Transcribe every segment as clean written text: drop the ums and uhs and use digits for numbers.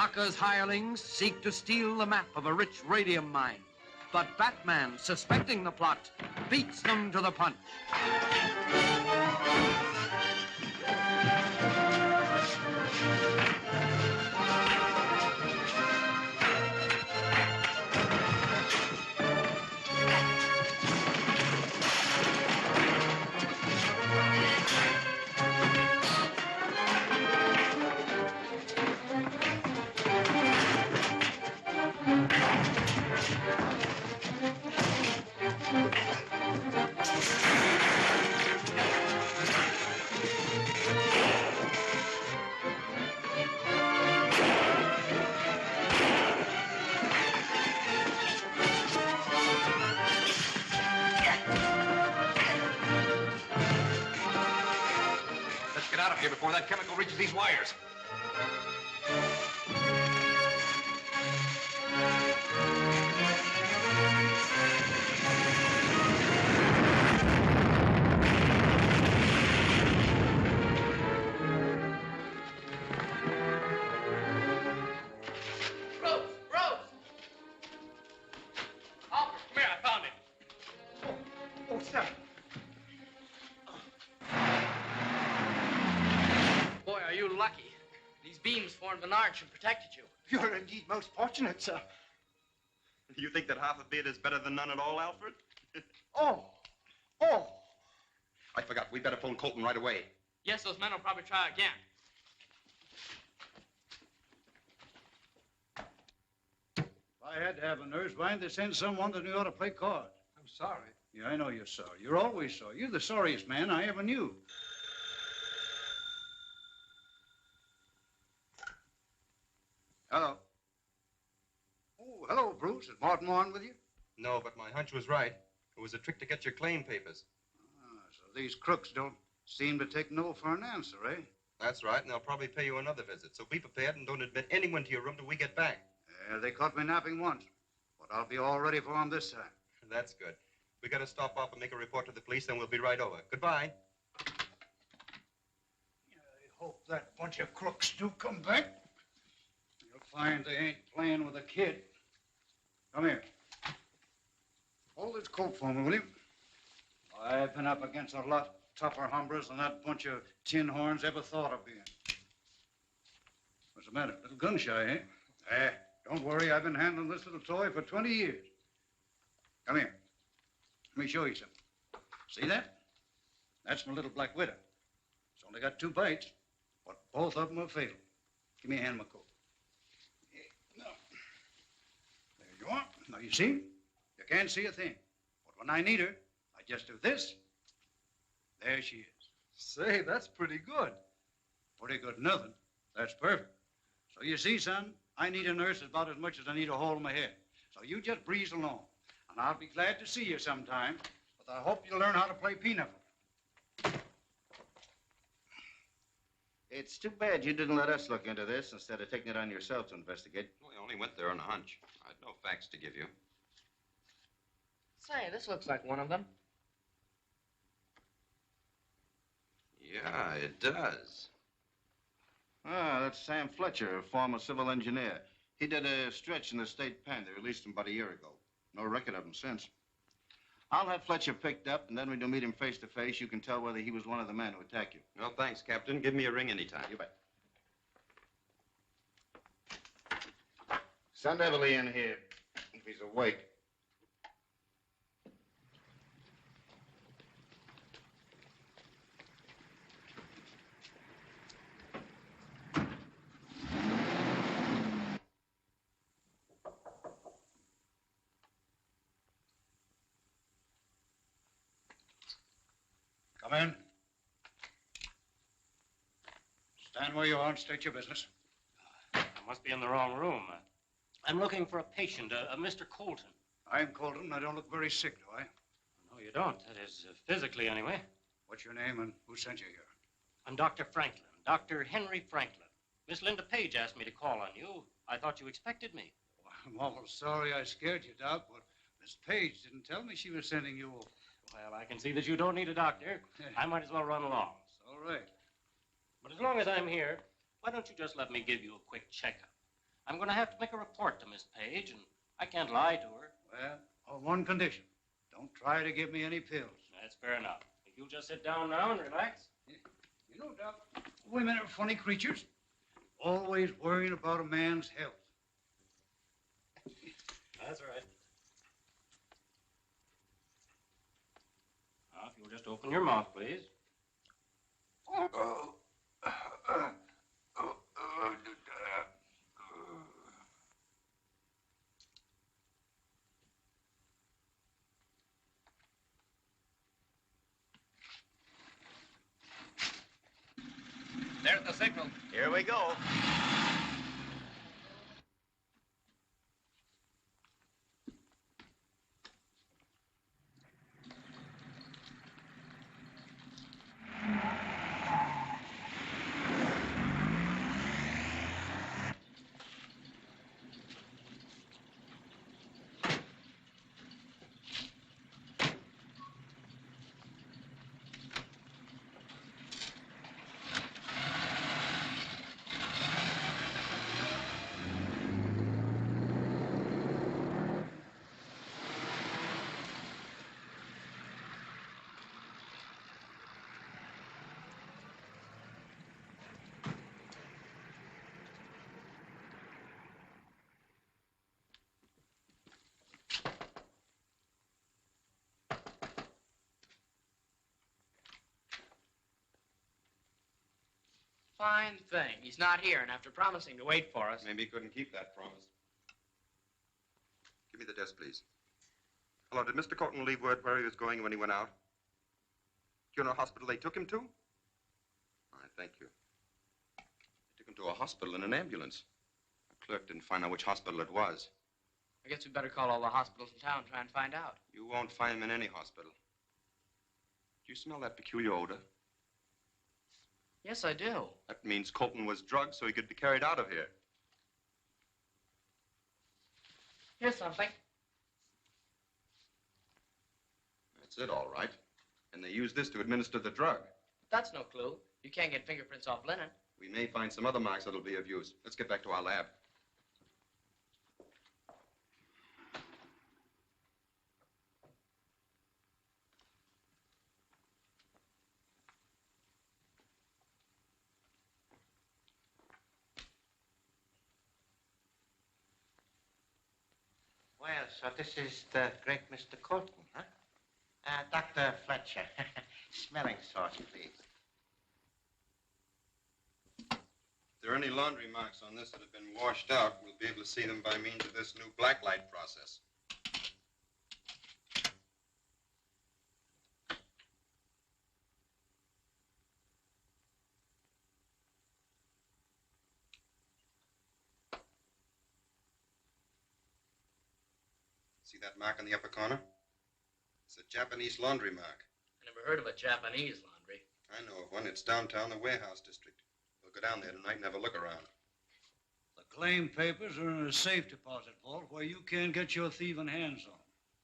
Docker's hirelings seek to steal the map of a rich radium mine. But Batman, suspecting the plot, beats them to the punch. Here before that chemical reaches these wires. Rose! Alfred, come here, I found it. Oh, sir. Boy, are you lucky. These beams formed an arch and protected you. You're indeed most fortunate, sir. You think that half a bit is better than none at all, Alfred? Oh! I forgot. We better phone Colton right away. Yes, those men will probably try again. If I had to have a nurse, why didn't they send someone that knew how to play cards? I'm sorry. Yeah, I know you're sorry. You're always sorry. You're the sorriest man I ever knew. Hello. Oh, hello, Bruce. Is Martin on with you? No, but my hunch was right. It was a trick to get your claim papers. So these crooks don't seem to take no for an answer, eh? That's right, and they'll probably pay you another visit. So be prepared and don't admit anyone to your room till we get back. They caught me napping once, but I'll be all ready for them this time. That's good. We got to stop off and make a report to the police, then we'll be right over. Goodbye. I hope that bunch of crooks do come back. You'll find they ain't playing with a kid. Come here. Hold this coat for me, will you? I've been up against a lot tougher hombres than that bunch of tin horns ever thought of being. What's the matter? A little gun shy, eh? Don't worry. I've been handling this little toy for 20 years. Come here. Let me show you something. See that? That's my little black widow. It's only got 2 bites, but both of them are fatal. Give me a hand, my coat. Now, there you are. Now, you see? You can't see a thing. But when I need her, I just do this. There she is. Say, that's pretty good. Pretty good nothing. That's perfect. So you see, son, I need a nurse about as much as I need a hole in my head. So you just breeze along. And I'll be glad to see you sometime. But I hope you'll learn how to play pinochle. It's too bad you didn't let us look into this instead of taking it on yourself to investigate. Well, I only went there on a hunch. I had no facts to give you. Say, this looks like one of them. Yeah, it does. Ah, that's Sam Fletcher, a former civil engineer. He did a stretch in the state pen. They released him about a year ago. No record of him since. I'll have Fletcher picked up, and then when you meet him face to face, you can tell whether he was one of the men who attacked you. Well, thanks, Captain. Give me a ring anytime. You bet. Send Everly in here, if he's awake. Come in. Stand where you are and state your business. I must be in the wrong room. I'm looking for a patient, a Mr. Colton. I'm Colton. I don't look very sick, do I? No, you don't. That is, physically, anyway. What's your name and who sent you here? I'm Dr. Franklin, Dr. Henry Franklin. Miss Linda Page asked me to call on you. I thought you expected me. Well, I'm awful sorry I scared you, Doc, but Miss Page didn't tell me she was sending you over. Well, I can see that you don't need a doctor. I might as well run along. It's all right. But as long as I'm here, why don't you just let me give you a quick checkup? I'm going to have to make a report to Miss Page, and I can't lie to her. Well, on one condition. Don't try to give me any pills. That's fair enough. If you'll just sit down now and relax. You know, Doc, women are funny creatures. Always worrying about a man's health. That's right. Now, if you'll just open your mouth, please. There's the signal. Here we go. Fine thing. He's not here, and after promising to wait for us. Maybe he couldn't keep that promise. Give me the desk, please. Hello, did Mr. Colton leave word where he was going when he went out? Do you know a hospital they took him to? All right, thank you. They took him to a hospital in an ambulance. A clerk didn't find out which hospital it was. I guess we'd better call all the hospitals in town and try and find out. You won't find him in any hospital. Do you smell that peculiar odor? Yes, I do. That means Colton was drugged so he could be carried out of here. Here's something. That's it, all right. And they used this to administer the drug. That's no clue. You can't get fingerprints off linen. We may find some other marks that'll be of use. Let's get back to our lab. Well, so this is the great Mr. Colton, huh? Dr. Fletcher, smelling salts, please. If there are any laundry marks on this that have been washed out, we'll be able to see them by means of this new blacklight process. See that mark in the upper corner? It's a Japanese laundry mark. I never heard of a Japanese laundry. I know of one. It's downtown, the warehouse district. We'll go down there tonight and have a look around. The claim papers are in a safe deposit vault where you can't get your thieving hands on.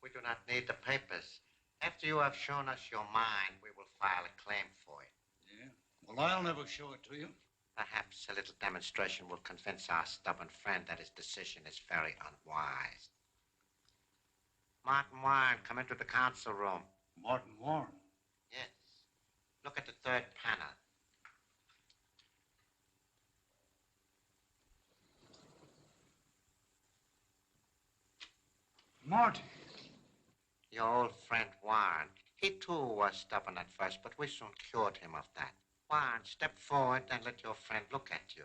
We do not need the papers. After you have shown us your mind, we will file a claim for it. Yeah? Well, I'll never show it to you. Perhaps a little demonstration will convince our stubborn friend that his decision is very unwise. Martin Warren, come into the council room. Martin Warren. Yes. Look at the third panel. Marty. Your old friend Warren. He too was stubborn at first, but we soon cured him of that. Warren, step forward and let your friend look at you.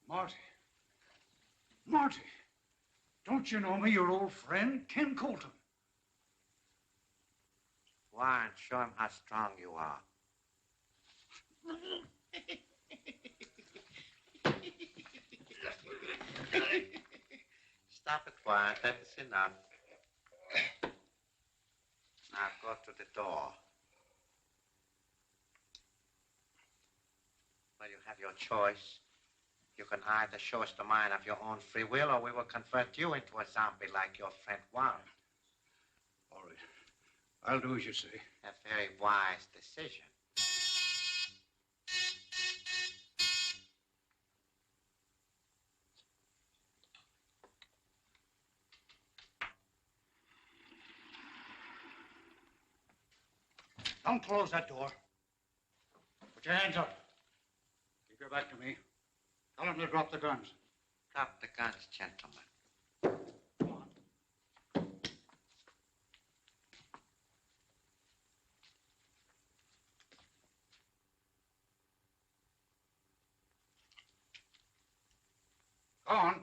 Marty. Marty. Don't you know me, your old friend, Ken Colton? Warren, show him how strong you are. Stop it, Warren. That is enough. Now go to the door. Well, you have your choice. You can either show us the mind of your own free will, or we will convert you into a zombie like your friend Warren. All right. I'll do as you say. A very wise decision. Don't close that door. Put your hands up. Keep your back to me. Tell them to drop the guns. Drop the guns, gentlemen. Come on. Go on.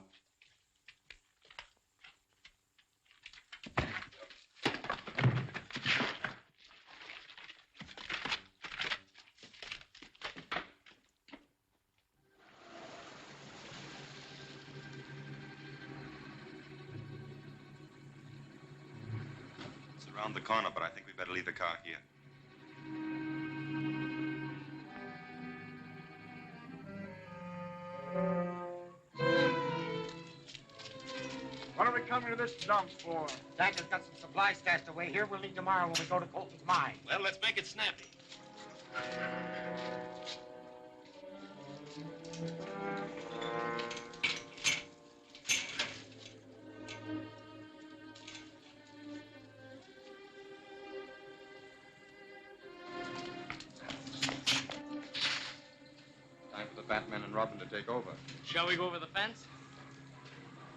It's around the corner, but I think we better leave the car here. What are we coming to this dump for? Jack has got some supplies stashed away here. We'll leave tomorrow when we go to Colton's mine. Well, let's make it snappy. Time for the Batman and Robin to take over. Shall we go over the fence?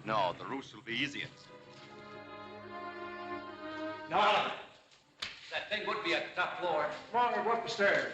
No, the roofs will be easiest. No. That thing would be at the top floor. Come on, we'll go up the stairs.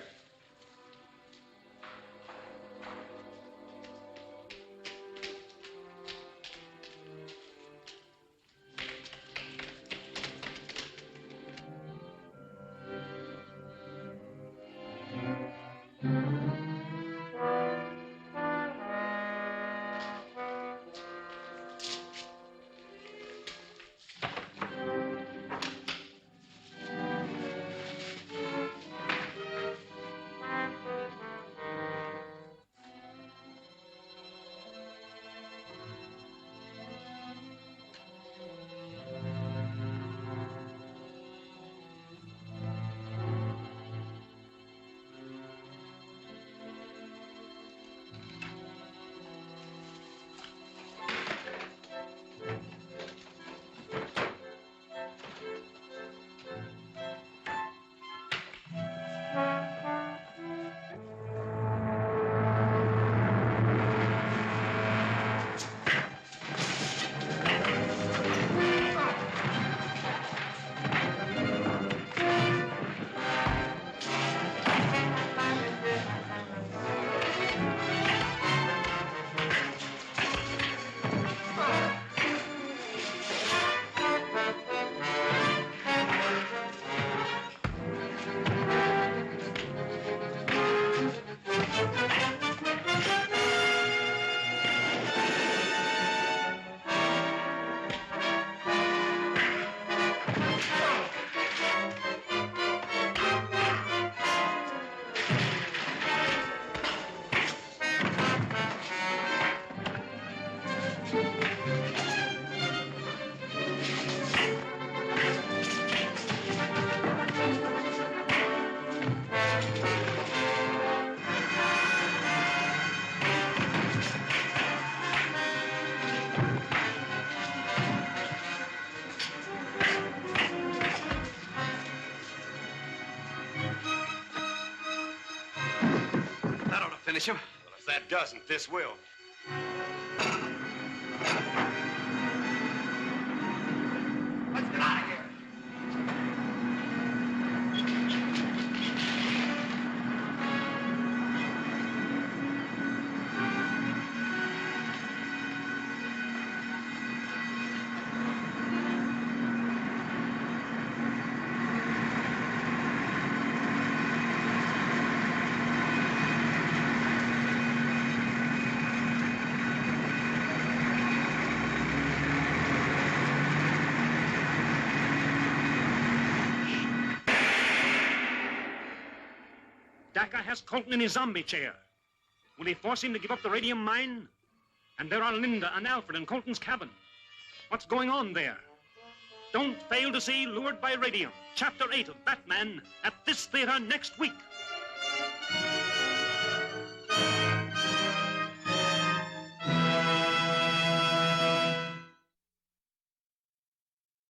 Finish him. Well, if that doesn't, this will. Let's get out of here. Dacre has Colton in his zombie chair. Will he force him to give up the radium mine? And there are Linda and Alfred in Colton's cabin. What's going on there? Don't fail to see Lured by Radium, Chapter 8 of Batman, at this theater next week.